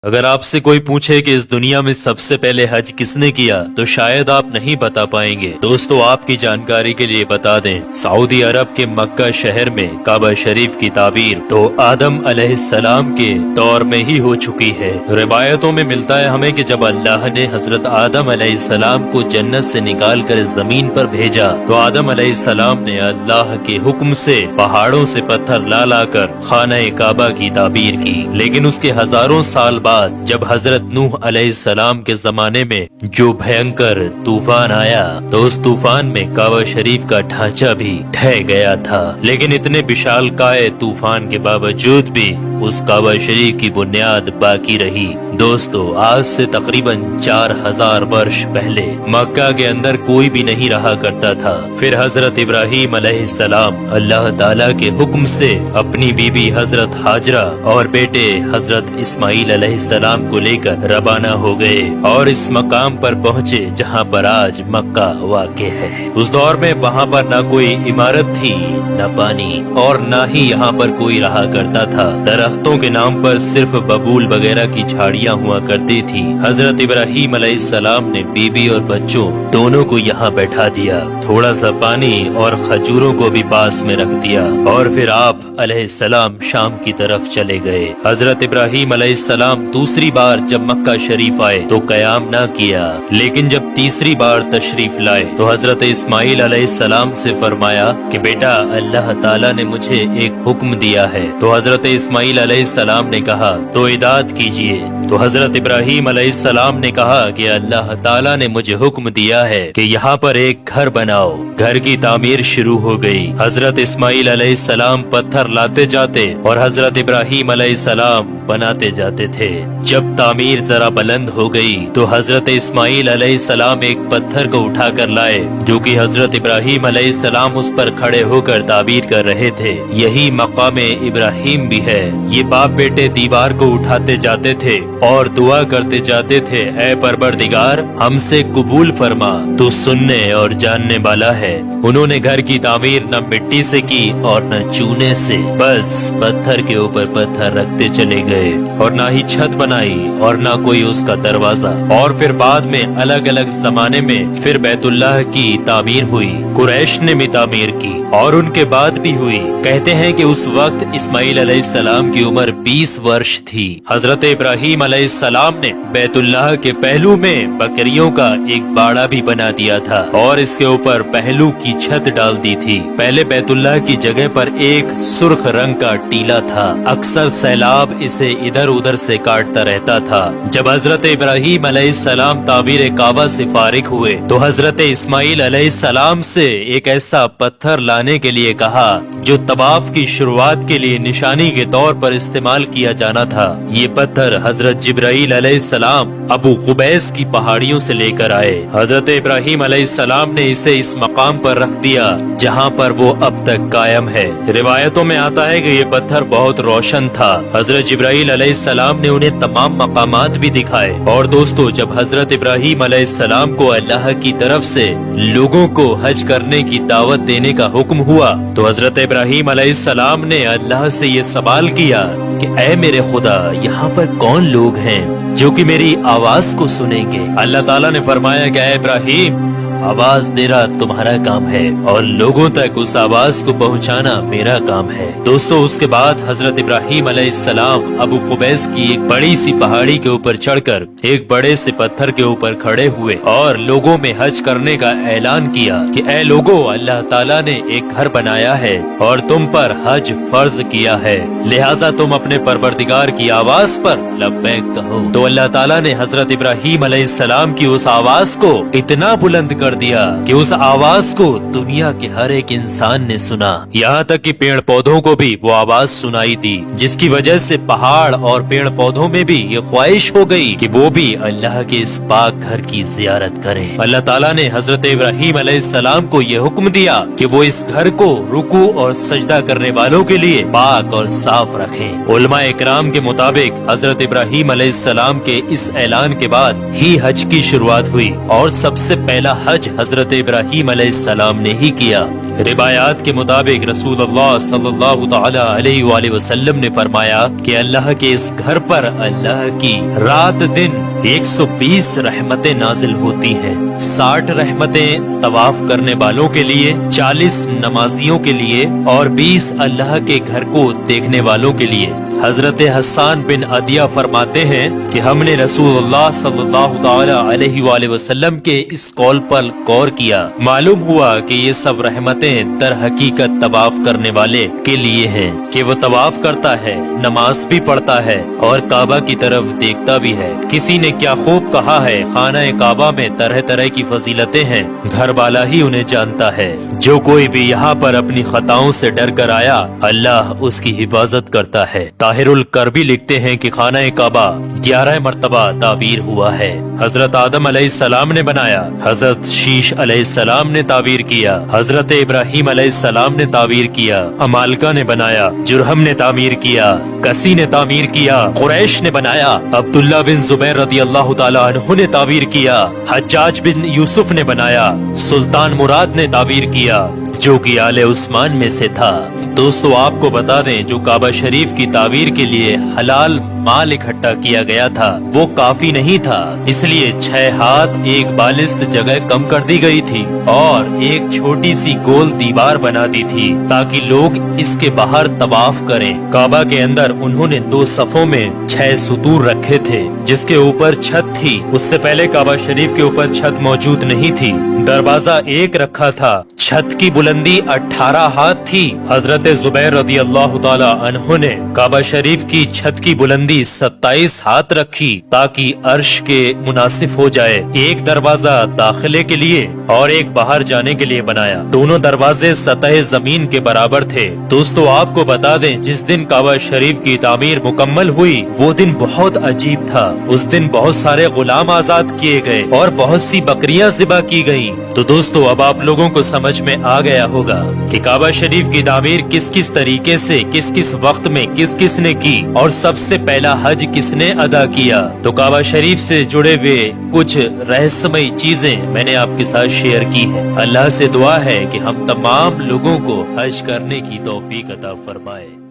अगर आपसे कोई पूछे कि इस दुनिया में सबसे पहले हज किसने किया तो शायद आप नहीं बता पाएंगे। दोस्तों, आपकी जानकारी के लिए बता दें, सऊदी अरब के मक्का शहर में काबा शरीफ की ताबीर तो आदम अलैहिस्सलाम के दौर में ही हो चुकी है। रिवायतों में मिलता है हमें कि जब अल्लाह ने हजरत आदम अलैहिस्सलाम को जन्नत से निकाल कर जमीन पर भेजा तो आदम अलैहिस्सलाम ने अल्लाह के हुक्म से पहाड़ों से पत्थर ला लाकर खाना काबा की ताबीर की। लेकिन उसके हजारों साल बाद जब हजरत नूह अलैहिस्सलाम के जमाने में जो भयंकर तूफान आया तो उस तूफान में काबा शरीफ का ढांचा भी ढह गया था। लेकिन इतने विशालकाय तूफान के बावजूद भी उस काबा शरीफ की बुनियाद बाकी रही। दोस्तों, आज से तकरीबन 4000 वर्ष पहले मक्का के अंदर कोई भी नहीं रहा करता था। फिर हजरत इब्राहीम अलैहिस्सलाम अल्लाह ताला के हुक्म से अपनी बीबी हजरत हाजरा और बेटे हजरत इस्माइल अलैहिस्सलाम को लेकर रवाना हो गए और इस मकाम पर पहुँचे जहाँ पर आज मक्का वाक़ है। उस दौर में वहाँ पर न कोई इमारत थी, न पानी और न ही यहाँ पर कोई रहा करता था। दरख्तों के नाम पर सिर्फ बबूल वगैरह की झाड़ियाँ हुआ करती थी। हजरत इब्राहीम अलैहिस्सलाम ने बीबी और बच्चों दोनों को यहाँ बैठा दिया, थोड़ा सा पानी और खजूरों को भी पास में रख दिया और फिर आप अलैहिस्सलाम शाम की तरफ चले गए। हजरत इब्राहीम अलैहिस्सलाम दूसरी बार जब मक्का शरीफ आए तो कयाम ना किया, लेकिन जब तीसरी बार तशरीफ लाए तो हजरत इस्माइल अलैहिस्सलाम से फरमाया कि बेटा, अल्लाह ताला ने मुझे एक हुक्म दिया है। तो हजरत इस्माइल अलैहिस्सलाम ने कहा तो इदात कीजिए। तो हजरत इब्राहीम अलैहिस्सलाम ने कहा कि अल्लाह ताला ने मुझे हुक्म दिया है कि यहाँ पर एक घर बनाओ। घर की तामीर शुरू हो गई। हजरत इस्माइल अलैहिस्सलाम पत्थर लाते जाते और हजरत इब्राहीम अलैहिस्सलाम बनाते जाते थे। जब तामीर जरा बुलंद हो गई तो हजरत इस्माइल अलैहिस्सलाम एक पत्थर को उठा कर लाए जो कि हजरत इब्राहीम अलैहिस्सलाम उस पर खड़े होकर ताबीर कर रहे थे। यही मकामे इब्राहीम भी है। ये बाप बेटे दीवार को उठाते जाते थे और दुआ करते जाते थे, ऐ परवरदिगार, हमसे कबूल फरमा, तू सुनने और जानने वाला है। उन्होंने घर की तामीर न मिट्टी से की और न चूने से, बस पत्थर के ऊपर पत्थर रखते चले गए और ना ही छत बनाई और ना कोई उसका दरवाजा। और फिर बाद में अलग अलग जमाने में फिर बैतुल्लाह की तामीर हुई, कुरैश ने भी तामीर की और उनके बाद भी हुई। कहते हैं कि उस वक्त इस्माइल अलैहिस्सलाम की उम्र 20 वर्ष थी। हजरत इब्राहीम अलैहिस्सलाम ने बैतुल्लाह के पहलू में बकरियों का एक बाड़ा भी बना दिया था और इसके ऊपर पहलू की छत डाल दी थी। पहले बैतुल्लाह की जगह पर एक सुर्ख रंग का टीला था। अक्सर सैलाब इसे इधर उधर से काटता रहता था। जब हजरत इब्राहीम अलैहिस्सलाम ताबीर काबा से फारिग हुए तो हजरत इस्माइल अलैहिस्सलाम से एक ऐसा पत्थर लाने के लिए कहा जो तवाफ की शुरुआत के लिए निशानी के तौर पर इस्तेमाल किया जाना था। ये पत्थर हजरत जिब्राइल अलैहिस्सलाम अबू कुबैस की पहाड़ियों से लेकर आए। हजरत इब्राहीम अलैहिस्सलाम ने इसे इस मकाम पर रख दिया जहाँ पर वो अब तक कायम है। रिवायतों में आता है कि ये पत्थर बहुत रोशन था। हजरत जिब्राइल अलैहिस्सलाम ने उन्हें तमाम मकामात भी दिखाए। और दोस्तों, जब हजरत इब्राहीम अलैहिस्सलाम को अल्लाह की तरफ से लोगों को हज करने की दावत देने का हुक्म हुआ तो हजरत इब्राहीम अलैहिस्सलाम ने अल्लाह से ये सवाल किया कि ऐ मेरे खुदा, यहाँ पर कौन लोग हैं जो कि मेरी आवाज को सुनेंगे। अल्लाह ताला ने फरमाया कि ऐ इब्राहीम, आवाज देना तुम्हारा काम है और लोगों तक उस आवाज को पहुंचाना मेरा काम है। दोस्तों, उसके बाद हजरत इब्राहीम अलैहिस्सलाम अबू कुबैस की एक बड़ी सी पहाड़ी के ऊपर चढ़कर एक बड़े से पत्थर के ऊपर खड़े हुए और लोगों में हज करने का ऐलान किया कि ऐ लोगों, अल्लाह ताला ने एक घर बनाया है और तुम पर हज फर्ज किया है, लिहाजा तुम अपने परवरदिगार की आवाज पर लब्बैक कहो। तो अल्लाह ताला ने हजरत इब्राहीम अलैहिस्सलाम की उस आवाज को इतना बुलंद कर दिया कि उस आवाज को दुनिया के हर एक इंसान ने सुना। यहाँ तक कि पेड़ पौधों को भी वो आवाज सुनाई दी, जिसकी वजह से पहाड़ और पेड़ पौधों में भी ये ख्वाहिश हो गई कि वो भी अल्लाह के इस पाक घर की जियारत करें। अल्लाह ताला ने हजरत इब्राहीम अलैहिस्सलाम को ये हुक्म दिया कि वो इस घर को रुकू और सजदा करने वालों के लिए पाक और साफ रखें। उलमा इकराम के मुताबिक हजरत इब्राहीम अलैहिस्सलाम के इस ऐलान के बाद ही हज की शुरुआत हुई और सबसे पहला हज हज हजरत इब्राहीम अलैहिस्सलाम ने ही किया। रिवायात के मुताबिक रसूलुल्लाह सल्लल्लाहु तआला अलैहि वसल्लम ने फरमाया कि अल्लाह के इस घर पर अल्लाह की रात दिन 120 रहमतें नाजिल होती हैं। 60 रहमतें तवाफ करने वालों के लिए, 40 नमाजियों के लिए और 20 अल्लाह के घर को देखने वालों के लिए। हजरत हसन बिन अदिया फरमाते हैं कि हमने रसूलुल्लाह सल्लल्लाहु तआला अलैहि वसल्लम के इस कौल पर गौर किया। मालूम हुआ कि ये सब रहमतें दर हकीकत तवाफ करने वाले के लिए हैं कि वो तवाफ करता है, नमाज भी पढ़ता है और काबा की तरफ देखता भी है। किसी ने क्या खूब कहा है, खाना काबा में तरह तरह की फजीलतें हैं, घर वाला ही उन्हें जानता है। जो कोई भी यहाँ पर अपनी खताओं से डर कर आया, अल्लाह उसकी हिफाजत करता है। ताहिरुल करबी लिखते हैं कि खाना काबा 11 मरतबा ताबीर हुआ है। हजरत आदम अलैहिस्सलाम ने बनाया, हजरत शीश अलैहिस्सलाम ने ताबीर किया, हजरत इब्राहीम अलैहिस्सलाम ने ताबीर किया, अमालका ने बनाया, जुरहम ने तामीर किया, कसी ने तामीर किया, कुरैश ने बनाया, अब्दुल्ला बिन जुबैर रदियल्लाहु ताला अन्हु ने ताबीर किया, हज्जाज बिन यूसुफ ने बनाया, सुल्तान मुराद ने ताबीर किया जो कि आले उस्मान में से था। दोस्तों आपको बता दें, जो काबा शरीफ की ताबीर के लिए हलाल माल इकट्ठा किया गया था वो काफी नहीं था, इसलिए 6 हाथ एक बालिस्त जगह कम कर दी गई थी और एक छोटी सी गोल दीवार बना दी थी ताकि लोग इसके बाहर तवाफ करें। काबा के अंदर उन्होंने 2 सफों में 6 सुतूर रखे थे जिसके ऊपर छत थी। उससे पहले काबा शरीफ के ऊपर छत मौजूद नहीं थी। दरवाजा एक रखा था। छत की बुलंदी 18 हाथ थी। हजरत जुबैर रदियल्लाहु ताला अन्हु ने काबा शरीफ की छत की बुलंदी 27 हाथ रखी ताकि अर्श के मुनासिब हो जाए। एक दरवाजा दाखिले के लिए और एक बाहर जाने के लिए बनाया। दोनों दरवाजे सतह जमीन के बराबर थे। दोस्तों आपको बता दें, जिस दिन काबा शरीफ की तामीर मुकम्मल हुई वो दिन बहुत अजीब था। उस दिन बहुत सारे गुलाम आजाद किए गए और बहुत सी बकरियां ज़िबा की गयी। तो दोस्तों अब आप लोगों को समझ में आ गया होगा कि काबा शरीफ की तामीर किस किस तरीके से, किस किस वक्त में किस किस ने की और सबसे पहला हज किसने अदा किया। तो काबा शरीफ से जुड़े हुए कुछ रहस्यमयी चीजें मैंने आपके साथ शेयर की है। अल्लाह से दुआ है कि हम तमाम लोगों को हज करने की तौफीक अता फरमाए।